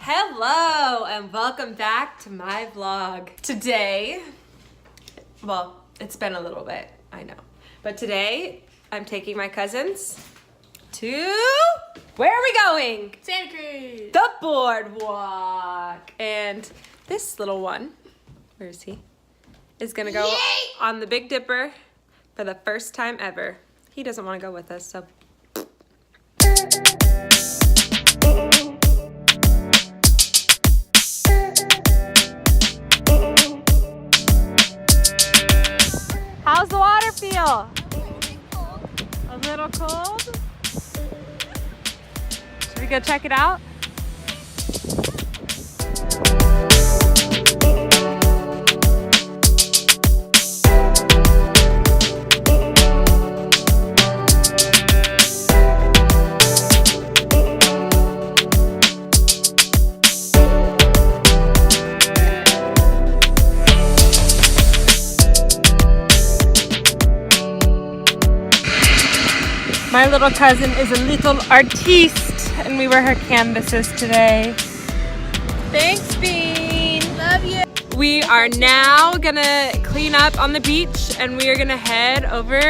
Hello and welcome back to my vlog. Today, well, it's been a little bit, I know. But today, I'm taking my cousins to, where are we going? Santa Cruz. The Boardwalk. And this little one, where is he? Is gonna go on the Big Dipper for the first time ever. He doesn't wanna go with us, so. How's the water feel? A little cold? Should we go check it out? My little cousin is a little artiste, and we were her canvases today. Thanks, Bean. Love you. We are now gonna clean up on the beach, and we are gonna head over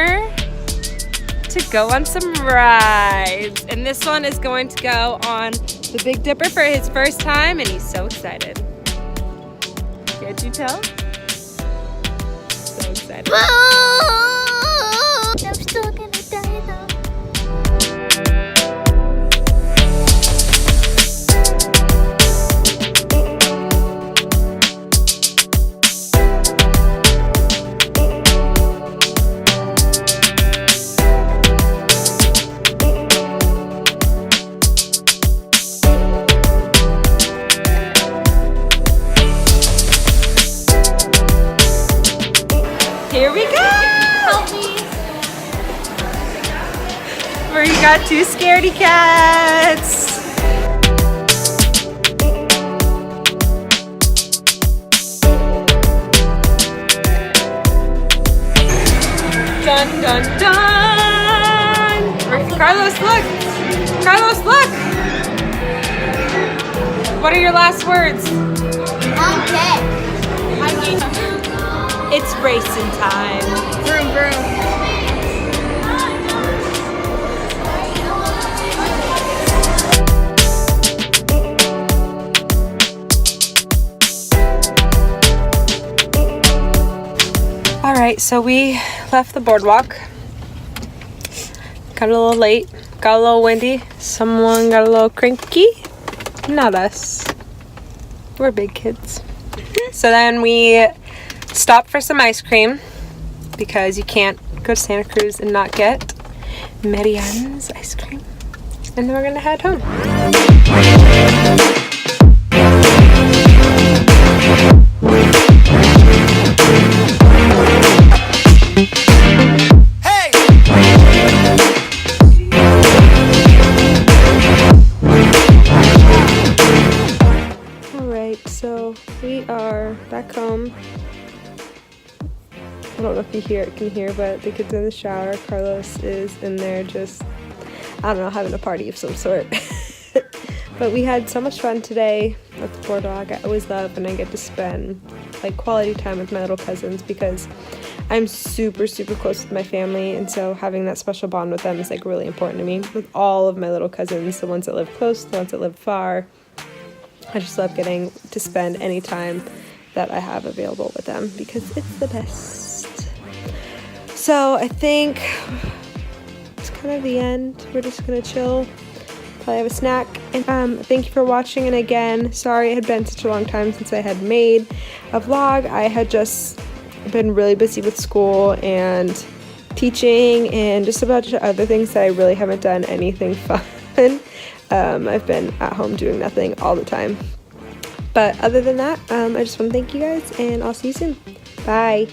to go on some rides. And this one is going to go on the Big Dipper for his first time, and he's so excited. Can't you tell? So excited. I'm still gonna die though. Here we go! Help me. Where you got two scaredy cats. Dun dun dun! Carlos, look! Carlos, look! What are your last words? Okay. It's racing time. Vroom vroom. All right, so we left the boardwalk. Got a little late, got a little windy. Someone got a little cranky. Not us. We're big kids. So then we stopped for some ice cream because you can't go to Santa Cruz and not get Marianne's ice cream. And then we're gonna head home. So we are back home. I don't know if you can hear, but the kids are in the shower. Carlos is in there just, I don't know, having a party of some sort. But we had so much fun today at the Boardwalk. I always love when I get to spend like quality time with my little cousins because I'm super close with my family, and so having that special bond with them is like really important to me. With all of my little cousins, the ones that live close, the ones that live far. I just love getting to spend any time that I have available with them because it's the best. So I think it's kind of the end. We're just gonna chill, probably have a snack. And thank you for watching. And again, sorry it had been such a long time since I had made a vlog. I had just been really busy with school and teaching and just a bunch of other things that I really haven't done anything fun. I've been at home doing nothing all the time. But other than that, I just want to thank you guys, and I'll see you soon. Bye.